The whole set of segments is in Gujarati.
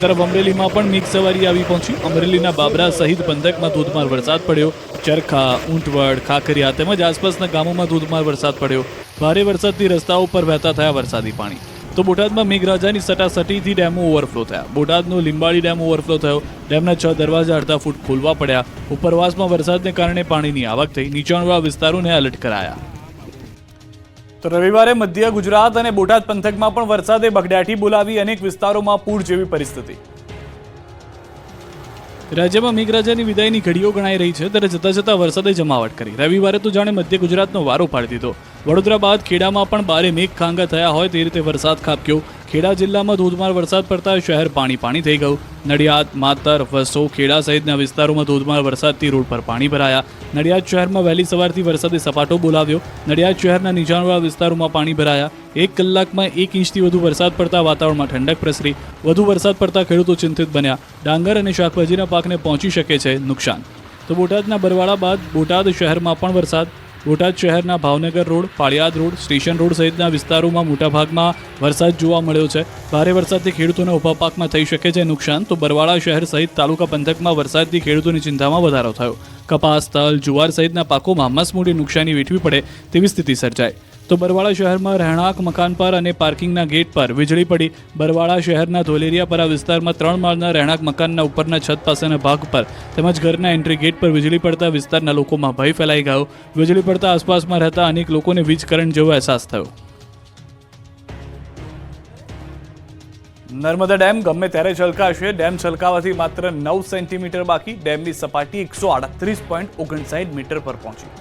તરફ અમરેલીમાં પણ મેઘ સવારી આવી પહોંચી। અમરેલીના બાબરા સહિત પંથકમાં ધોધમાર વરસાદ પડ્યો। ચરખા, ઊંટવડ, ખાખરિયા તેમજ આસપાસના ગામોમાં ધોધમાર વરસાદ પડ્યો। ભારે વરસાદથી રસ્તાઓ પર વહેતા થયા વરસાદી પાણી। તો બોટાદમાં મેઘરાજાની સટાસટીથી ડેમો ઓવરફ્લો થયા। બોટાદનો લીંબાળી ડેમ ઓવરફ્લો થયો। ડેમના 6 દરવાજા અડધા ફૂટ ખોલવા પડ્યા। ઉપરવાસમાં વરસાદને કારણે પાણીની આવક થઈ। નીચાણવાળા વિસ્તારોને એલર્ટ કરાયા। તો રવિવારે મધ્ય ગુજરાત અને બોટાદ પંથકમાં પણ વરસાદે બગડાટી બોલાવી। અનેક વિસ્તારોમાં પૂર જેવી પરિસ્થિતિ। રાજ્યમાં મેઘરાજાની વિદાયની ઘડીઓ ગણાઈ રહી છે, ત્યારે જતા જતા વરસાદે જમાવટ કરી। રવિવારે તો જાણે મધ્ય ગુજરાતનો વારો પાડી દીધો। વડોદરા બાદ ખેડામાં પણ ભારે મેઘ ખાંગા થયા હોય તે રીતે વરસાદ ખાબક્યો। ખેડા જિલ્લામાં ધોધમાર વરસાદ પડતા શહેર પાણી થઈ ગયું। નડિયાદ, માતર, વસો, ખેડા સહિતના વિસ્તારોમાં ધોધમાર વરસાદથી રોડ પર પાણી ભરાયા। નડિયાદ શહેરમાં વહેલી સવારથી વરસાદે સપાટો બોલાવ્યો। નડિયાદ શહેરના નીચાણવાળા વિસ્તારોમાં પાણી ભરાયા। 1 કલાકમાં 1 ઇંચથી વધુ વરસાદ પડતા વાતાવરણમાં ઠંડક પ્રસરી। વધુ વરસાદ પડતા ખેડૂતો ચિંતિત બન્યા। ડાંગર અને શાકભાજીના પાકને પહોંચી શકે છે નુકસાન। તો બોટાદના બરવાળા બાદ બોટાદ શહેરમાં પણ વરસાદ। બોટાદ શહેરના Bhavnagar road, Paliyad road, station road સહિતના વિસ્તારોમાં મોટાભાગમાં વરસાદ જોવા મળ્યો છે। ભારે વરસાદથી ખેડૂતોને ઊભા પાકમાં થઈ શકે છે નુકસાન। તો બરવાળા શહેર સહિત તાલુકા પંથકમાં વરસાદથી ખેડૂતોની ચિંતામાં વધારો થયો। કપાસ, તલ, જુવાર સહિતના પાકોમાં મસમોટી નુકસાની વેઠવી પડે તેવી સ્થિતિ સર્જાઈ। તો બરવાળા શહેરમાં રહેણાંક મકાન પર અને પાર્કિંગના ગેટ પર વીજળી પડી। બરવાળા શહેરના ધોલેરિયાપરા વિસ્તારમાં 3 માળના રહેણાંક મકાનના ઉપરના છત પાસેના ભાગ પર તેમજ ઘરના એન્ટ્રી ગેટ પર વીજળી પડતા વિસ્તારના લોકોમાં ભય ફેલાઈ ગયો। વીજળી પડતા આસપાસમાં રહેતા અનેક લોકોને વીજ કરંટ જેવો અહેસાસ થયો। નર્મદા ડેમ ગમે ત્યારે છલકાશે। ડેમ છલકાવાથી માત્ર 9 સેન્ટીમીટર બાકી। ડેમની સપાટી 138.59 મીટર પર પહોંચી।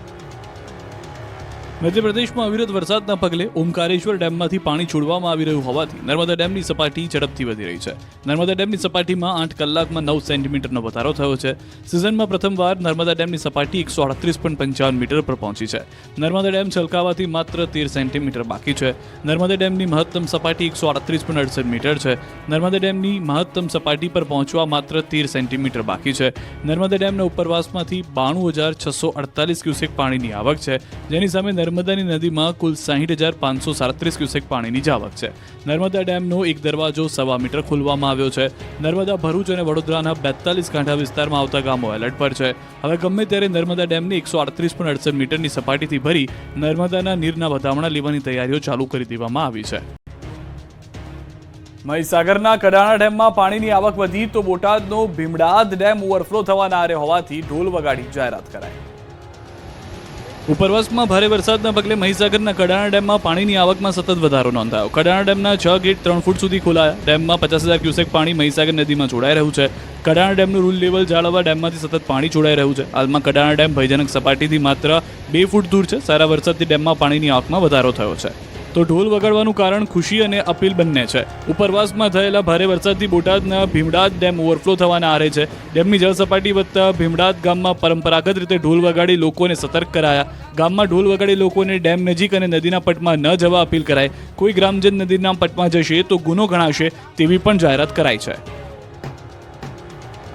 મધ્યપ્રદેશમાં અવિરત વરસાદના પગલે ઓમકારેશ્વર ડેમમાંથી પાણી છોડવામાં આવી રહ્યું હોવાથી નર્મદા ડેમની સપાટી ઝડપથી વધી રહી છે। નર્મદા ડેમની સપાટીમાં 8 કલાકમાં 9 સેન્ટીમીટરનો વધારો થયો છે। સિઝનમાં પ્રથમવાર નર્મદા ડેમની સપાટી 138.55 મીટર પર પહોંચી છે। નર્મદા ડેમ છલકાવાથી માત્ર 13 સેન્ટીમીટર બાકી છે। નર્મદા ડેમની મહત્તમ સપાટી 138.68 મીટર છે। નર્મદા ડેમની મહત્તમ સપાટી પર પહોંચવા માત્ર 13 સેન્ટીમીટર બાકી છે। નર્મદા ડેમના ઉપરવાસમાંથી 92,648 ક્યુસેક પાણીની આવક છે, જેની સામે નર્મદાની નદીમાં કુલ 60,537 ક્યુસેક પાણીની જાવક છે। નર્મદા ડેમનો એક દરવાજો 1.25 મીટર ખોલવામાં આવ્યો છે। નર્મદા, ભરૂચ અને વડોદરાના 42 કાંઠા વિસ્તારમાં આવતા ગામો એલર્ટ પર છે। હવે ગમે ત્યારે નર્મદા ડેમને 138.68 મીટરની સપાટીથી ભરી નર્મદાના નીરના વધામણા લેવાની તૈયારીઓ ચાલુ કરી દેવામાં આવી છે। મહીસાગરના કડાણા ડેમમાં પાણીની આવક વધી તો બોટાદનો ભીમડાદ ડેમ ઓવરફ્લો થવાના આરે હોવાથી ઢોલ વગાડી જાહેરાત કરાઈ। ઉપરવાસમાં ભારે વરસાદના પગલે મહીસાગરના કડાણા ડેમમાં પાણીની આવકમાં સતત વધારો નોંધાયો। કડાણા ડેમના 6 ગેટ 3 ફૂટ સુધી ખોલાયા। ડેમમાં 50,000 ક્યુસેક પાણી મહીસાગર નદીમાં છોડાઈ રહ્યું છે। કડાણા ડેમનું રૂલ લેવલ જાળવવા ડેમમાંથી સતત પાણી છોડાઈ રહ્યું છે। હાલમાં કડાણા ડેમ ભયજનક સપાટીથી માત્ર 2 ફૂટ દૂર છે। સારા વરસાદથી ડેમમાં પાણીની આવકમાં વધારો થયો છે। તો ઢોલ વગાડવાનું કારણ ખુશી અને અપીલ બંને છે। ઉપરવાસમાં થયેલા ભારે વરસાદથી બોટાદના ભીમડાદ ડેમ ઓવરફ્લો થવાના આરે છે। ડેમની જળ સપાટી વધતા ભીમડાદ ગામમાં પરંપરાગત રીતે ઢોલ વગાડી લોકોને સતર્ક કરાયા। ગામમાં ઢોલ વગાડી લોકોને ડેમ નજીક અને નદીના પટમાં ન જવા અપીલ કરાઈ। કોઈ ગ્રામજન નદીના પટમાં જશે તો ગુનો ગણાશે તેવી પણ જાહેરાત કરાઈ છે।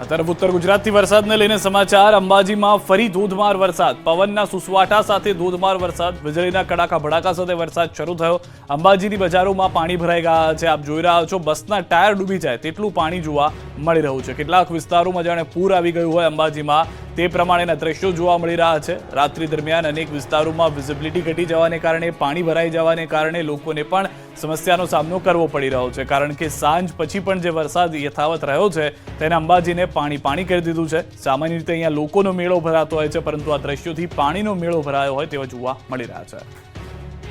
તરફ ઉત્તર ગુજરાતથી વરસાદને લઈને સમાચાર। અંબાજીમાં ફરી ધોધમાર વરસાદ। પવનના સુસવાટા સાથે ધોધમાર વરસાદ। વીજળીના કડાકા ભડાકા સાથે વરસાદ શરૂ થયો। અંબાજીની બજારોમાં પાણી ભરાઈ ગયા છે। આપ જોઈ રહ્યા છો, બસના ટાયર ડૂબી જાય તેટલું પાણી જોવા મળી રહ્યું છે। કેટલાક વિસ્તારોમાં જાણે પૂર આવી ગયું હોય અંબાજીમાં તે પ્રમાણેના દ્રશ્યો જોવા મળી રહ્યા છે। રાત્રિ દરમિયાન અનેક વિસ્તારોમાં વિઝિબિલિટી ઘટી જવાને કારણે, પાણી ભરાઈ જવાને કારણે લોકોને પણ સમસ્યાનો સામનો કરવો પડી રહ્યો છે, કારણ કે સાંજ પછી પણ જે વરસાદ યથાવત રહ્યો છે તેને અંબાજીને પાણી કરી દીધું છે। સામાન્ય રીતે અહીંયા લોકોનો મેળો ભરાતો હોય છે, પરંતુ આ દ્રશ્યોથી પાણીનો મેળો ભરાયો હોય તેવા જોવા મળી રહ્યા છે।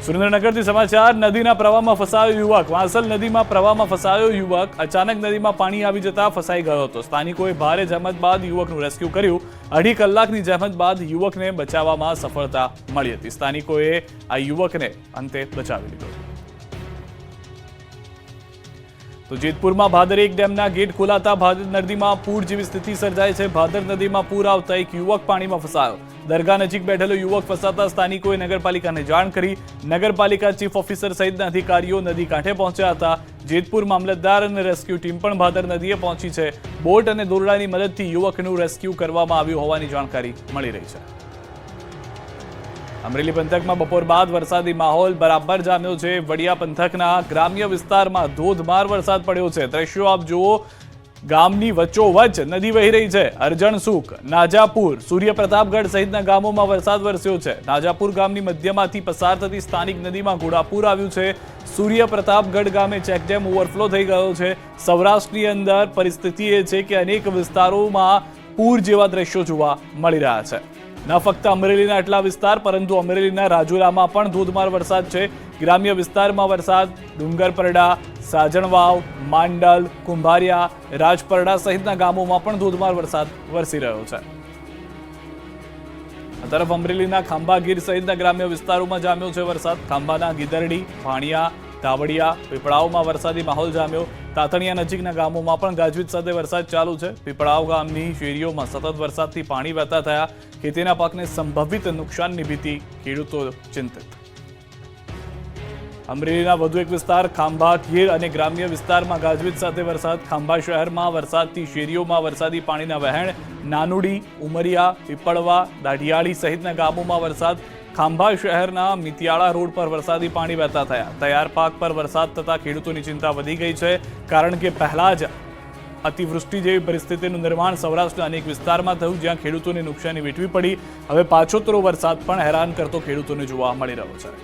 સુરેન્દ્રનગરથી સમાચાર। નદીના પ્રવાહમાં ફસાયો યુવક। વાંસલ નદીમાં પ્રવાહમાં ફસાયો યુવક। અચાનક નદીમાં પાણી આવી જતા ફસાઈ ગયો હતો। સ્થાનિકોએ ભારે જહેમત બાદ યુવકનું રેસ્ક્યુ કર્યું। 2.5 કલાકની જહેમત બાદ યુવકને બચાવવામાં સફળતા મળી હતી। સ્થાનિકોએ આ યુવકને અંતે બચાવી લીધો। તો જેતપુરમાં ભાદર 1 ડેમના ગેટ ખોલાતા ભાદર નદીમાં પૂર જેવી સ્થિતિ સર્જાઈ છે। ભાદર નદીમાં પૂર આવતા એક યુવક પાણીમાં ફસાયો। દરગાહ નજીક બેઠેલો યુવક ફસાતા સ્થાનિકોએ નગરપાલિકાને જાણ કરી। નગરપાલિકા ચીફ ઓફિસર સહિતના અધિકારીઓ નદી કાંઠે પહોંચ્યા હતા। જેતપુર મામલતદાર અને રેસ્ક્યુ ટીમ પણ ભાદર નદીએ પહોંચી છે। બોટ અને દોરડાની મદદથી યુવકનું રેસ્ક્યુ કરવામાં આવ્યું હોવાની જાણકારી મળી રહી છે। અમરેલી પંથકમાં બપોર બાદ વરસાદી માહોલ બરાબર જામ્યો છે। વડિયા પંથકના ગ્રામ્ય વિસ્તારમાં ધોધમાર વરસાદ પડ્યો છે। દ્રશ્યો આપ જુઓ, ગામની વચ્ચોવચ્ચ નદી વહી રહી છે. અરજણસુક, નાજાપુર, સૂર્યપ્રતાપગઢ સહિતના ગામોમાં વરસાદ વરસ્યો છે. નાજાપુર ગામની મધ્યમાંથી પસાર થતી સ્થાનિક નદીમાં ઘોડાપૂર આવ્યું છે. સૂર્યપ્રતાપગઢ ગામે ચેકડેમ ઓવરફ્લો થઈ ગયો છે. સૌરાષ્ટ્રની અંદર પરિસ્થિતિ એ છે કે અનેક વિસ્તારોમાં પૂર જેવા દ્રશ્યો જોવા મળી રહ્યા છે. ન ફક્ત અમરેલીના આટલા વિસ્તાર, પરંતુ અમરેલીના રાજુલામાં પણ ધોધમાર વરસાદ છે. ગ્રામ્ય વિસ્તારમાં વરસાદ ડુંગરપરડા, સાજણવાવ, માંડલ, કુંભારિયા, રાજપરડા સહિતના ગામોમાં પણ ધોધમાર વરસાદ વરસી રહ્યો છે. આ તરફ અમરેલીના ખાંભા, ગીર સહિતના ગ્રામ્ય વિસ્તારોમાં જામ્યો છે વરસાદ. ખાંભાના ગીદરડી, ભાણિયા, ધાવડિયા, પીપળાવમાં વરસાદી માહોલ જામ્યો. તાતણિયા નજીકના ગામોમાં પણ ગાજવીજ સાથે વરસાદ ચાલુ છે. પીપળાવ ગામની શેરીઓમાં સતત વરસાદથી પાણી વહેતા થયા. ખેતીના પાકને સંભવિત નુકસાનની ભીતિ, ખેડૂતો ચિંતિત. અમરેલીના વધુ એક વિસ્તાર ખાંભા, ગીર અને ગ્રામ્ય વિસ્તારમાં ગાજવીજ સાથે વરસાદ. ખાંભા શહેરમાં વરસાદથી શેરીઓમાં વરસાદી પાણીના વહેણ. નાનુડી, ઉમરિયા, પીપળવા, દાઢિયાળી સહિતના ગામોમાં વરસાદ. ખાંભા શહેરના મિતિયાળા રોડ પર વરસાદી પાણી વહેતા થયા. તૈયાર પાક પર વરસાદ થતા ખેડૂતોની ચિંતા વધી ગઈ છે, કારણ કે પહેલા જ અતિવૃષ્ટિ જેવી પરિસ્થિતિનું નિર્માણ સૌરાષ્ટ્રના અનેક વિસ્તારમાં થયું, જ્યાં ખેડૂતોને નુકસાની વેઠવી પડી. હવે પાછોતરો વરસાદ પણ હેરાન કરતો ખેડૂતોને જોવા મળી રહ્યો છે.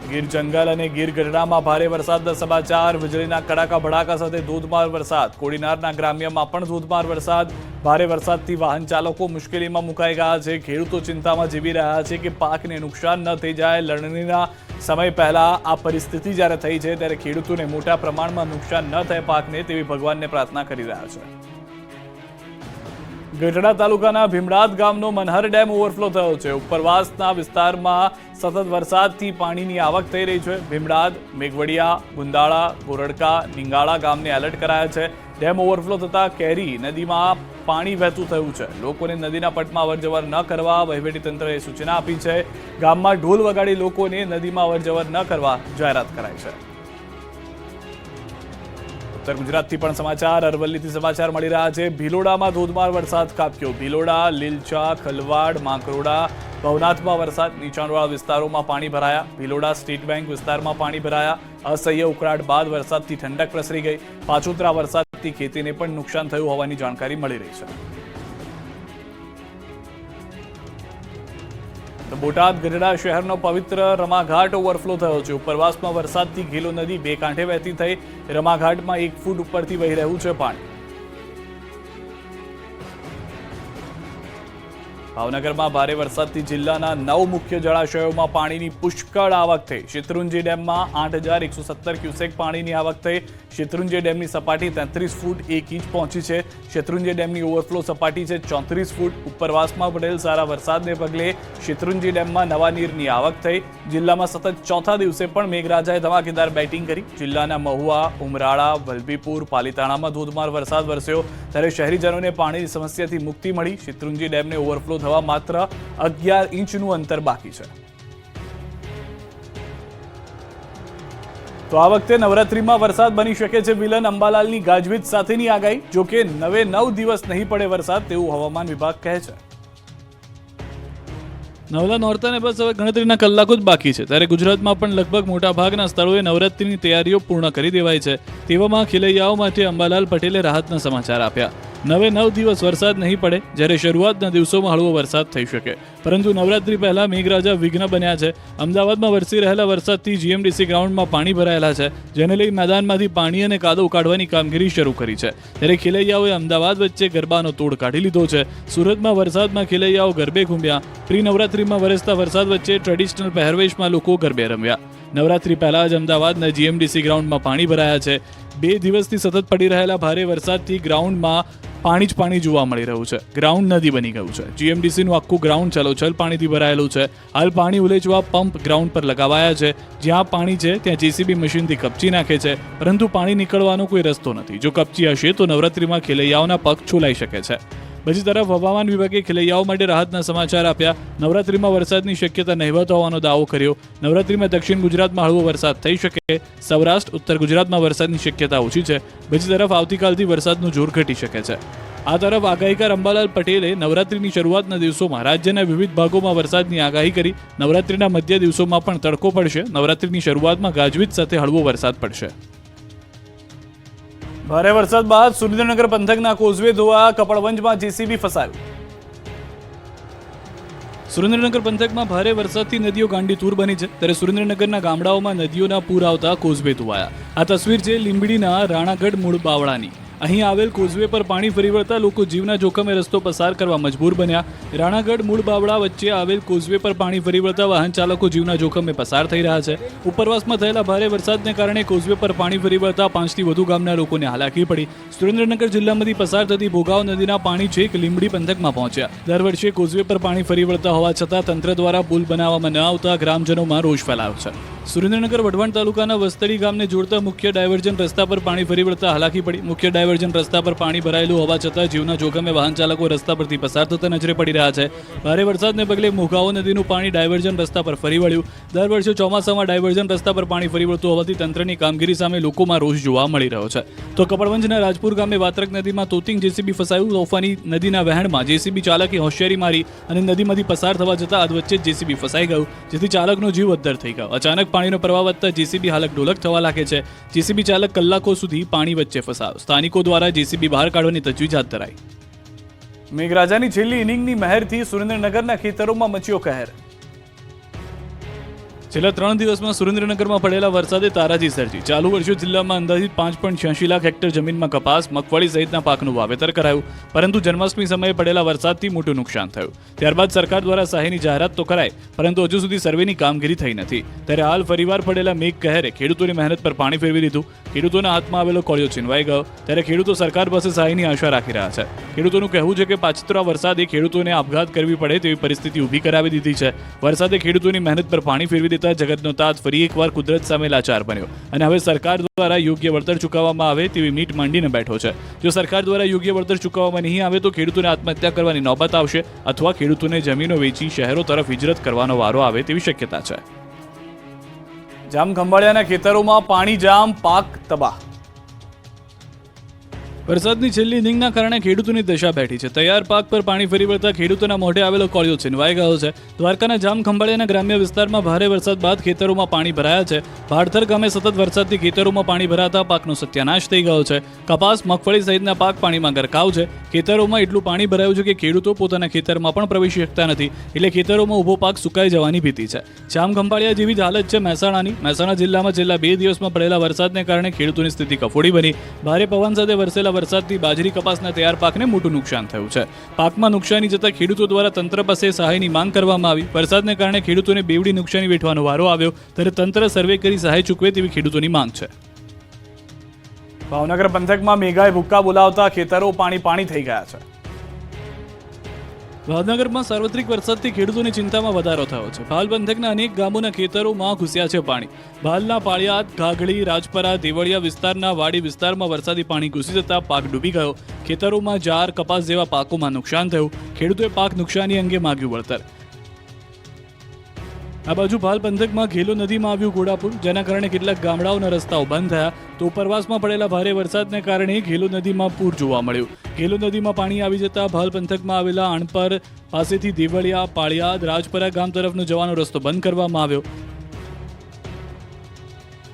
ગીર જંગલ અને ગીર ગઢડામાં ભારે વરસાદના સમાચાર. વીજળીના કડાકા ભડાકા સાથે ધોધમાર વરસાદ. કોડીનારના ગ્રામ્યમાં પણ ધોધમાર વરસાદ. ભારે વરસાદથી વાહન ચાલકો મુશ્કેલીમાં મુકાઈ ગયા છે. ખેડૂતો ચિંતામાં જીવી રહ્યા છે કે પાકને નુકસાન ન થઈ જાય. લણણીના સમય પહેલા આ પરિસ્થિતિ જ્યારે થઈ છે, ત્યારે ખેડૂતોને મોટા પ્રમાણમાં નુકસાન ન થાય પાકને, તેવી ભગવાનને પ્રાર્થના કરી રહ્યા છે. ગઢડા તાલુકાના ભીમડાદ ગામનો મનહર ડેમ ઓવરફ્લો થયો છે. ઉપરવાસના વિસ્તારમાં સતત વરસાદથી પાણીની આવક થઈ રહી છે. ભીમડાદ, મેઘવડિયા, ગુંદાળા, ગોરડકા, નિંગાળા ગામને એલર્ટ કરાયા છે. ડેમ ઓવરફ્લો થતા કેરી નદીમાં પાણી વહેતું થયું છે. લોકોને નદીના પટમાં અવરજવર ન કરવા વહીવટીતંત્રએ સૂચના આપી છે. ગામમાં ઢોલ વગાડી લોકોને નદીમાં અવરજવર ન કરવા જાહેરાત કરાઈ છે. ઉત્તર ગુજરાતથી પણ સમાચાર, અરવલ્લીથી સમાચાર મળી રહ્યા છે. ભિલોડામાં ધોધમાર વરસાદ ખાબક્યો. ભિલોડા, લીલચા, ખલવાડ, માંકરોડા, ભવનાથમાં વરસાદ. નીચાણવાળા વિસ્તારોમાં પાણી ભરાયા. ભિલોડા સ્ટેટ બેંક વિસ્તારમાં પાણી ભરાયા. અસહ્ય ઉકળાટ બાદ વરસાદથી ઠંડક પ્રસરી ગઈ. પાછોતરા વરસાદથી ખેતીને પણ નુકસાન થયું હોવાની જાણકારી મળી રહી છે. તો બોટાદ ગઢડા શહેરનો પવિત્ર રમાઘાટ ઓવરફ્લો થયો છે. ઉપરવાસમાં વરસાદથી ઘેલો નદી બે કાંઠે વહેતી થઈ. રમાઘાટમાં 1 ફૂટ ઉપરથી વહી રહ્યું છે પાણી. ભાવનગરમાં ભારે વરસાદથી જિલ્લાના 9 મુખ્ય જળાશયોમાં પાણીની પુષ્કળ આવક થઈ. શેત્રુંજી ડેમમાં 8,117 ક્યુસેક પાણીની આવક થઈ. શેત્રુંજી ડેમની સપાટી 33 ફૂટ 1 ઇંચ પહોંચી છે. શેત્રુંજી ડેમની ઓવરફ્લો સપાટી છે 34 ફૂટ. ઉપરવાસમાં પડેલ સારા વરસાદને પગલે શેત્રુંજી ડેમમાં નવા નીરની આવક થઈ. જિલ્લામાં સતત ચોથા દિવસે પણ મેઘરાજાએ ધમાકેદાર બેટિંગ કરી. જિલ્લાના મહુવા, ઉમરાળા, વલભીપુર, પાલીતાણામાં ધોધમાર વરસાદ વરસ્યો, ત્યારે શહેરીજનોને પાણીની સમસ્યાથી મુક્તિ મળી. શેત્રુંજી ડેમને ઓવરફ્લો થવા માત્ર 11 ઇંચનું અંતર બાકી છે. તો આ વખતે નવરાત્રીમાં વરસાદ બની શકે છે વિલન. અંબાલાલની ગાજવીજ સાથેની આગાહી. જોકે 9 દિવસ નહીં પડે વરસાદ, તેવું હવામાન વિભાગ કહે છે. નવલા નોરતાને બસ હવે ગણતરીના કલાકો જ બાકી છે, ત્યારે ગુજરાતમાં પણ લગભગ મોટાભાગના સ્થળોએ નવરાત્રીની તૈયારીઓ પૂર્ણ કરી દેવાઈ છે. તેવામાં ખેલૈયાઓ માટે અંબાલાલ પટેલે રાહતના સમાચાર આપ્યા. 9 દિવસ વરસાદ નહીં પડે, જ્યારે શરૂઆતના દિવસોમાં હળવો વરસાદ થઈ શકે, પરંતુ નવરાત્રી પહેલા મેઘરાજા વિઘ્ન બન્યા છે. અમદાવાદમાં વરસી રહેલા વરસાદથી જીએમડીસી ગ્રાઉન્ડમાં પાણી ભરાયેલા છે, જેને લઈ મેદાનમાંથી પાણી અને કાદવ કાઢવાની કામગીરી શરૂ કરી છે. ત્યારે ખેલૈયાઓએ અમદાવાદ વચ્ચે ગરબાનો તોડ કાઢી લીધો છે. સુરતમાં વરસાદમાં ખેલૈયાઓ ગરબે ઘૂમ્યા. પ્રી નવરાત્રીમાં વરસતા વરસાદ વચ્ચે ટ્રેડિશનલ પહેરવેશમાં લોકો ગરબે રમ્યા. નવરાત્રી પહેલા જ અમદાવાદના જીએમડીસી ગ્રાઉન્ડમાં પાણી ભરાયા છે. 2 દિવસથી સતત પડી રહેલા ભારે વરસાદથી ગ્રાઉન્ડમાં પાણી જ પાણી જોવા મળી રહ્યું છે. ગ્રાઉન્ડ નદી બની ગયું છે. જીએમડીસીનું આખું ગ્રાઉન્ડ છલોછલ પાણીથી ભરાયેલું છે. હાલ પાણી ઉલેચવા પંપ ગ્રાઉન્ડ પર લગાવાયા છે. જ્યાં પાણી છે ત્યાં જેસીબી મશીનથી કપચી નાખે છે, પરંતુ પાણી નીકળવાનો કોઈ રસ્તો નથી. જો કપચી હશે તો નવરાત્રીમાં ખેલૈયાઓના પગ છોલાઈ શકે છે. બીજી તરફ હવામાન વિભાગે ખેલૈયાઓ માટે રાહતના સમાચાર આપ્યા. નવરાત્રીમાં વરસાદની શક્યતા નહિવત હોવાનો દાવો કર્યો. નવરાત્રીમાં દક્ષિણ ગુજરાતમાં હળવો વરસાદ થઈ શકે. સૌરાષ્ટ્ર, ઉત્તર ગુજરાતમાં વરસાદની શક્યતા ઓછી છે. બીજી તરફ આવતીકાલથી વરસાદનું જોર ઘટી શકે છે. આ તરફ આગાહીકાર અંબાલાલ પટેલે નવરાત્રીની શરૂઆતના દિવસોમાં રાજ્યના વિવિધ ભાગોમાં વરસાદની આગાહી કરી. નવરાત્રીના મધ્ય દિવસોમાં પણ તડકો પડશે. નવરાત્રીની શરૂઆતમાં ગાજવીજ સાથે હળવો વરસાદ પડશે. ભારે વરસાદ બાદ સુરેન્દ્રનગર પંથકના કોઝવે ધોવા, કપડવંજમાં જેસીબી ફસાયું. સુરેન્દ્રનગર પંથકમાં ભારે વરસાદથી નદીઓ ગાંડીતુર બની છે, ત્યારે સુરેન્દ્રનગરના ગામડાઓમાં નદીઓના પૂર આવતા કોઝવે ધોવાયા. આ તસવીર છે લીંબડીના રાણાગઢ મૂળ બાવળાની. અહીં આવેલ કોઝવે પર પાણી ફરી વળતા લોકો જીવના જોખમે રસ્તો પસાર કરવા મજબૂર બન્યા. રાણાગઢ મૂળ બાવળા વચ્ચે આવેલ કોઝવે પર પાણી ફરી વળતા વાહન ચાલકો જીવના જોખમે પસાર થઈ રહ્યા છે. ઉપરવાસમાં થયેલા ભારે વરસાદને કારણે કોઝવે પર પાણી ફરી વળતા 5થી વધુ ગામના લોકોને હાલાકી પડી. સુરેન્દ્રનગર જિલ્લામાંથી પસાર થતી ભોગાવ નદીના પાણી છેક લીંબડી પંથકમાં પહોંચ્યા. દર વર્ષે કોઝવે પર પાણી ફરી વળતા હોવા છતાં તંત્ર દ્વારા પુલ બનાવવામાં ન આવતા ગ્રામજનોમાં રોષ ફેલાયો છે. સુરેન્દ્રનગર વઢવાણ તાલુકાના વસ્તડી ગામને જોડતા મુખ્ય ડાયવર્જન રસ્તા પર પાણી ફરી વળતા હાલાકી પડી. મુખ્ય ડાયવર્જન રસ્તા પર પાણી ભરાયેલું હોવા છતાં જીવના જોખમે વાહન ચાલકો રસ્તા પરથી પસાર થતા નજરે પડી રહ્યા છે. ભારે વરસાદને પગલે મોઘાઓ નદીનું પાણી ડાયવર્જન રસ્તા પર ફરી વળ્યું. દર વર્ષે ચોમાસામાં ડાયવર્જન રસ્તા પર પાણી ફરી વળતું હોવાથી તંત્રની કામગીરી સામે લોકોમાં રોષ જોવા મળી રહ્યો છે. તો કપડવંજના રાજપુર ગામે વાત્રક નદીમાં તોતિંગ જેસીબી ફસાયું. તોફાની નદીના વહેણમાં જેસીબી ચાલકે હોશિયારી મારી અને નદીમાંથી પસાર થવા જતાં અધવચ્ચે જેસીબી ફસાઈ ગયું, જેથી ચાલકનો જીવ અદ્ધર થઈ ગયો. અચાનક પાણીનો પ્રવાહ વધતા જેસીબી હાલક ડોલક થવા લાગે છે. જેસીબી ચાલક કલાકો સુધી પાણી વચ્ચે ફસાયો. સ્થાનિકો દ્વારા જેસીબી બહાર કાઢવાની તજવીજ હાથ ધરાઈ. મેઘરાજાની છેલ્લી ઇનિંગની મહેરથી સુરેન્દ્રનગરના ખેતરોમાં મચ્યો કહેર. છેલ્લા 3 દિવસમાં સુરેન્દ્રનગરમાં પડેલા વરસાદે તારાજી સર્જી. ચાલુ વર્ષે જિલ્લામાં અંદાજિત 5.86 લાખ હેક્ટર જમીનમાં કપાસ, મગફળી સહિતના પાકનું વાવેતર કરાયું, પરંતુ જન્માષ્ટમી સમયે પડેલા વરસાદથી મોટું નુકસાન થયું. ત્યારબાદ સરકાર દ્વારા સહાયની જાહેરાત તો કરાઈ, પરંતુ હજુ સુધી સર્વેની કામગીરી થઈ નથી. ત્યારે હાલ ફરીવાર પડેલા મેઘ કહેરે ખેડૂતોની મહેનત પર પાણી ફેરવી દીધું. ખેડૂતોના હાથમાં આવેલો કોળિયો છીનવાઈ ગયો. ત્યારે ખેડૂતો સરકાર પાસે સહાયની આશા રાખી રહ્યા છે. ખેડૂતોનું કહેવું છે કે પાછતરા વરસાદે ખેડૂતોને આપઘાત કરવી પડે તેવી પરિસ્થિતિ ઊભી કરાવી દીધી છે. વરસાદે ખેડૂતોની મહેનત પર પાણી ફેરવી દીધા જગતનો તાત ફરી એકવાર કુદરત સામે લાચાર બન્યો અને હવે સરકાર દ્વારા યોગ્ય વળતર ચૂકવવામાં આવે તેવી મીટ માંડીને બેઠો છે. જો સરકાર દ્વારા યોગ્ય વળતર ચૂકવવામાં નહીં આવે તો ખેડૂતોને આત્મહત્યા કરવાની નોબત આવશે અથવા ખેડૂતોને જમીનો વેચી શહેરો તરફ હિજરત કરવાનો વારો આવે તેવી શક્યતા છે. જામખંભાળિયાના ખેતરોમાં પાણી જામ, પાક તબાહ. વરસાદની છેલ્લી ઇનિંગના કારણે ખેડૂતોની દશા બેઠી છે. તૈયાર પાક પર પાણી ફરી વળતા ખેડૂતોના મોઢે આવેલો કોળિયો છીનવાઈ ગયો છે. દ્વારકાના જામખંભાળિયાના ગ્રામ્ય વિસ્તારમાં ભારે વરસાદ બાદ ખેતરોમાં પાણી ભરાયા છે. ભાડથર ગામે સતત વરસાદથી ખેતરોમાં પાણી ભરાતા પાકનો સત્યાનાશ થઈ ગયો છે. કપાસ, મગફળી સહિતના પાક પાણીમાં ગરકાવ છે. ખેતરોમાં એટલું પાણી ભરાયું છે કે ખેડૂતો પોતાના ખેતરમાં પણ પ્રવેશી શકતા નથી, એટલે ખેતરોમાં ઊભો પાક સુકાઈ જવાની ભીતિ છે. જામખંભાળિયા જેવી જ હાલત છે મહેસાણાની. મહેસાણા જિલ્લામાં છેલ્લા 2 દિવસમાં પડેલા વરસાદને કારણે ખેડૂતોની સ્થિતિ કફોડી બની. ભારે પવન સાથે વરસેલા વરસાદથી બાજરી, કપાસના તૈયાર પાકને મોટું નુકસાન થયું છે. પાકમાં નુકસાની જતા ખેડૂતો દ્વારા તંત્ર પાસે સહાયની માંગ કરવામાં આવી. વરસાદને કારણે ખેડૂતોને બેવડી નુકસાની વેઠવાનો વારો આવ્યો, ત્યારે તંત્ર સર્વે કરી સહાય ચૂકવે તેવી ખેડૂતોની માંગ છે. ભાવનગર પંથકમાં મેઘાએ ભૂક્કા બોલાવતા ખેતરો પાણી થઈ ગયા છે. ભાવનગરમાં સાર્વત્રિક વરસાદથી ખેડૂતોની ચિંતામાં વધારો થયો છે. ભાલ પંથકના અનેક ગામોના ખેતરોમાં ઘૂસ્યા છે પાણી. ભાલના પાળિયાદ, ઘાઘડી, રાજપરા, દેવળિયા વિસ્તારના વાડી વિસ્તારમાં વરસાદી પાણી ઘૂસી જતા પાક ડૂબી ગયો. ખેતરોમાં જાર, કપાસ જેવા પાકોમાં નુકસાન થયું. ખેડૂતોએ પાક નુકસાની અંગે માંગ્યું વળતર. આ બાજુ ભાલ પંથકમાં ઘેલો નદીમાં આવ્યું ઘોડાપુર, જેના કારણે કેટલાક ગામડાઓના રસ્તાઓ બંધ થયા. તો ઉપરવાસમાં પડેલા ભારે વરસાદને કારણે ઘેલો નદીમાં પૂર જોવા મળ્યું. ઘેલો નદીમાં પાણી આવી જતા ભાલ પંથકમાં આવેલા આણપર પાસેથી દેવળિયા, પાળિયાદ, રાજપરા ગામ તરફનો જવાનો રસ્તો બંધ કરવામાં આવ્યો.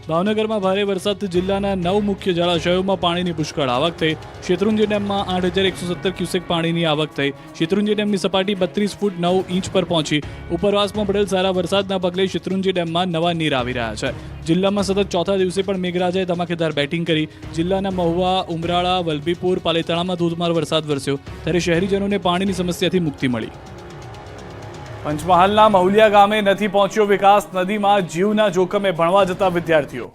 ભાવનગરમાં ભારે વરસાદથી જિલ્લાના 9 મુખ્ય જળાશયોમાં પાણીની પુષ્કળ આવક થઈ. શેત્રુંજી ડેમમાં 8,117 ક્યુસેક પાણીની આવક થઈ. શેત્રુંજી ડેમની સપાટી 32 ફૂટ 9 ઇંચ પર પહોંચી. ઉપરવાસમાં પડેલ સારા વરસાદના પગલે શેત્રુંજી ડેમમાં નવા નીર આવી રહ્યા છે. જિલ્લામાં સતત ચોથા દિવસે પણ મેઘરાજાએ ધમાકેદાર બેટિંગ કરી. જિલ્લાના મહુવા, ઉમરાળા, વલભીપુર, પાલીતાણામાં ધોધમાર વરસાદ વરસ્યો, ત્યારે શહેરીજનોને પાણીની સમસ્યાથી મુક્તિ મળી. પંચમહાલના મહુલિયા ગામે નથી પહોંચ્યો વિકાસ. નદીમાં જીવના જોખમે ભણવા જતા વિદ્યાર્થીઓ.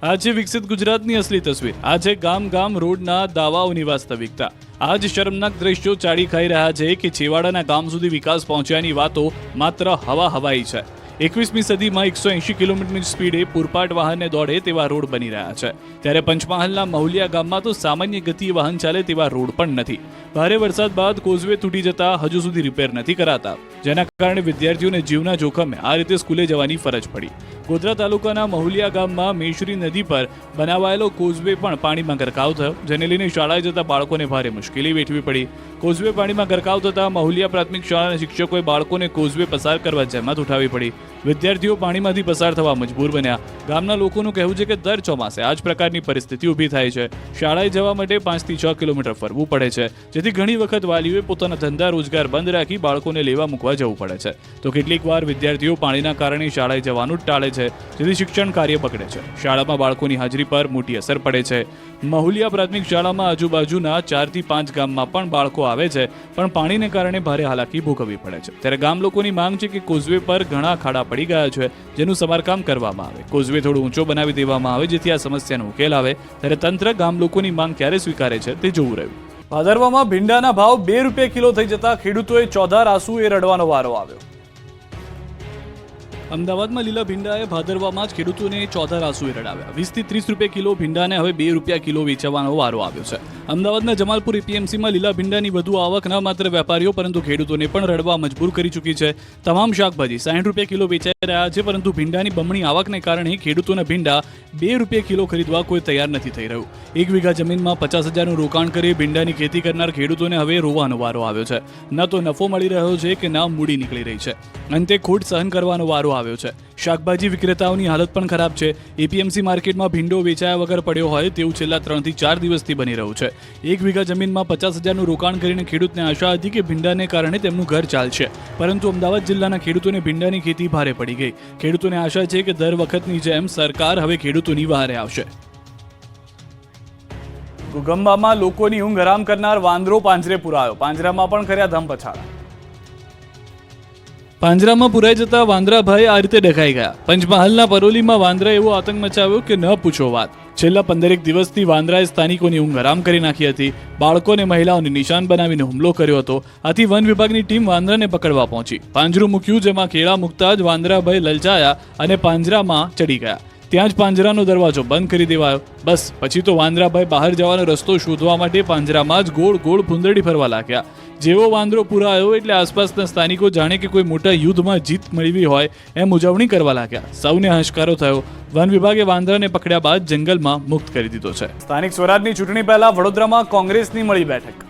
આ છે વિકસિત ગુજરાતની અસલી તસવીર. આ છે ગામ ગામ રોડના દાવાઓની વાસ્તવિકતા. આ જ શર્મનાક દ્રશ્યો ચાડી ખાઈ રહ્યા છે કે છેવાડાના ગામ સુધી વિકાસ પહોંચ્યાની વાતો માત્ર હવાઈ છે. 21મી સદીમાં 180 કિલોમીટરની સ્પીડે પૂરપાટ વાહનને દોડે તેવા રોડ બની રહ્યા છે. ત્યારે પંચમહાલના મહુલિયા ગામમાં તો સામાન્ય ગતિએ વાહન ચાલે તેવા રોડ પણ નથી. ભારે વરસાદ બાદ કોઝવે તૂટી જતા હજુ સુધી રિપેર નથી કરાતા, જેના કારણે વિદ્યાર્થીઓને જીવના જોખમે આ રીતે સ્કૂલે જવાની ફરજ પડી. ગોધરા તાલુકાના મહુલિયા ગામમાં મેશ્રી નદી પર બનાવાયેલો કોઝવે પણ પાણીમાં ગરકાવ થયો, જેને લઈને શાળાએ જતા બાળકોને ભારે મુશ્કેલી વેઠવી પડી. કોઝવે પાણીમાં ગરકાવ થતા મહુલિયા પ્રાથમિક શાળાના શિક્ષકોએ બાળકોને કોઝવે પસાર કરવા જહેમત ઉઠાવવી પડી. વિદ્યાર્થીઓ પાણીમાંથી પસાર થવા મજબૂર બન્યા. ગામના લોકોનું કહેવું છે કે દર ચોમાસે આ જ પ્રકારની પરિસ્થિતિ ઊભી થાય છે. શાળાએ જવા માટે 5 થી 6 કિલોમીટર ફરવું પડે છે, જેથી ઘણી વખત વાલીઓએ પોતાના ધંધા રોજગાર બંધ રાખી બાળકોને લેવા મૂકવા જવું પડે છે. તો કેટલીક વાર વિદ્યાર્થીઓ પાણીના કારણે શાળાએ જવાનું જ ટાળે છે, જેથી શિક્ષણ કાર્ય બગડે છે. શાળામાં બાળકોની હાજરી પર મોટી અસર પડે છે. મહુલિયા પ્રાથમિક શાળામાં આજુબાજુના 4 થી 5 ગામમાં પણ બાળકો આવે છે, પણ પાણીને કારણે ભારે હાલાકી ભોગવવી પડે છે. ત્યારે ગામ લોકોની માંગ છે કે કોઝવે પર ઘણા ખાડા પડી ગયા છે, જેનું સમારકામ કરવામાં આવે. કોઝવે થોડો ઊંચો બનાવી દેવામાં આવે, જેથી આ સમસ્યાનો ઉકેલ આવે. ત્યારે તંત્ર ગામ લોકોની માંગ ક્યારે સ્વીકારે છે તે જોવું રહ્યું. ભાદરવામાં ભીંડાના ભાવ ₹2 કિલો થઈ જતા ખેડૂતોએ ચોધાર આંસુએ રડવાનો વારો આવ્યો. અમદાવાદમાં લીલા ભીંડાએ ભાદરવામાં જ ખેડૂતોને ચોધાર આંસુએ રડાવ્યા. 20 થી 30 રૂપિયા કિલો ભીંડાને હવે ₹2 કિલો વેચવાનો વારો આવ્યો છે. અમદાવાદના જમાલપુર એપીએમસીમાં લીલા ભીંડાની વધુ આવક ન માત્ર વેપારીઓ પરંતુ ખેડૂતોને પણ રડવા મજબૂર કરી ચૂકી છે. તમામ શાકભાજી ₹60 કિલો વેચાઈ રહ્યા છે, પરંતુ ભીંડાની બમણી આવકને કારણે ખેડૂતોના ભીંડા ₹2 કિલો ખરીદવા કોઈ તૈયાર નથી થઈ રહ્યું. 1 વીઘા જમીનમાં 50,000નું રોકાણ કરી ભીંડાની ખેતી કરનાર ખેડૂતોને હવે રોવાનો વારો આવ્યો છે. ન તો નફો મળી રહ્યો છે કે ન મૂડી નીકળી રહી છે. અંતે ખોટ સહન કરવાનો વારો આવ્યો છે. શાકભાજી વિક્રેતાઓની હાલત પણ ખરાબ છે. એપીએમસી માર્કેટમાં ભીંડો વેચાયા વગર પડ્યો હોય તેવું છેલ્લા 3 થી 4 દિવસથી બની રહ્યું છે. 1 વીઘા જમીનમાં 50,000નું રોકાણ કરીને ખેડૂતને આશા હતી કે ભીંડાને કારણે તેમનું ઘર ચાલશે, પરંતુ અમદાવાદ જિલ્લાના ખેડૂતોને ભીંડાની ખેતી ભારે પડી ગઈ. ખેડૂતોને આશા છે કે દર વખતની જેમ સરકાર હવે ખેડૂતોની વહારે આવશે. ગુગંબામાં લોકોની ઊંઘ હરામ કરનાર વાંદરો પાંજરે પુરાયો. પાંજરામાં પણ કર્યા ધમપછાડા. પાંજરામાં પુરાઈ જતા વાંદરાભાઈ આ રીતે ડઘાઈ ગયા. પંચમહાલના પરોલીમાં વાંદરાએ એવો આતંક મચાવ્યો કે ન પૂછો વાત. છેલ્લા 15 દિવસથી વાંદરાએ સ્થાનિકોની ઊંઘ હરામ કરી નાખી હતી. બાળકો અને મહિલાઓને નિશાન બનાવીને હુમલો કર્યો હતો. આથી વન વિભાગની ટીમ વાંદરાને પકડવા પહોંચી. પાંજરું મૂક્યું, જેમાં કેળા મૂકતા જ વાંદરાભાઈ લલચાયા અને પાંજરામાં ચડી ગયા. ત્યાં જ પાંજરાનો દરવાજો બંધ કરી દેવાયો. બસ પછી તો વાંદરાભાઈ બહાર જવાનો રસ્તો શોધવા માટે પાંજરામાં જ ગોળ ગોળ ભૂંદડી ફરવા લાગ્યા. જેવો વાંદરો પુરાયો એટલે આસપાસના સ્થાનિકો જાણે કે કોઈ મોટા યુદ્ધમાં જીત મેળવી હોય એમ ઉજવણી કરવા લાગ્યા. સૌને હાશકારો થયો. વન વિભાગે વાંદરાને પકડ્યા બાદ જંગલમાં મુક્ત કરી દીધો છે. સ્થાનિક સ્વરાજની ચૂંટણી પહેલા વડોદરામાં કોંગ્રેસની મળી બેઠક.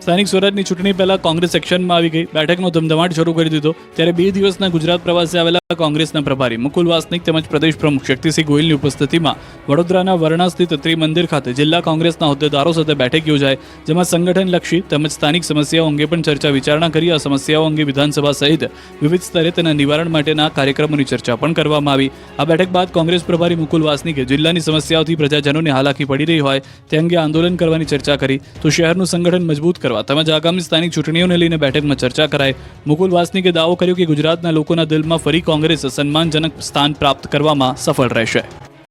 સ્થાનિક સ્વરાજની ચૂંટણી પહેલા કોંગ્રેસ એક્શનમાં આવી ગઈ. બેઠકનો ધમધમાટ શરૂ કરી દીધો. ત્યારે 2 દિવસના ગુજરાત પ્રવાસે આવેલા કોંગ્રેસના પ્રભારી મુકુલ વાસનિક તેમજ પ્રદેશ પ્રમુખ શક્તિસિંહ ગોહિલની ઉપસ્થિતિમાં વડોદરાના વરણા સ્થિત ત્રિમંદિર ખાતે જિલ્લા કોંગ્રેસના હોદ્દેદારો સાથે બેઠક યોજાઈ, જેમાં સંગઠનલક્ષી તેમજ સ્થાનિક સમસ્યાઓ અંગે પણ ચર્ચા વિચારણા કરી. આ સમસ્યાઓ અંગે વિધાનસભા સહિત વિવિધ સ્તરે તેના નિવારણ માટેના કાર્યક્રમોની ચર્ચા પણ કરવામાં આવી. આ બેઠક બાદ કોંગ્રેસ પ્રભારી મુકુલ વાસનિકે જિલ્લાની સમસ્યાઓથી પ્રજાજનોને હાલાકી પડી રહી હોય તે અંગે આંદોલન કરવાની ચર્ચા કરી. તો શહેરનું સંગઠન મજબૂત કરવા તેમજ આગામી સ્થાનિક ચૂંટણીઓને લઈને બેઠકમાં ચર્ચા કરાઈ. મુકુલ વાસનિકે દાવો કર્યો કે ગુજરાતના લોકોના દિલમાં ફરી કોંગ્રેસ સન્માનજનક સ્થાન પ્રાપ્ત કરવામાં સફળ રહેશે.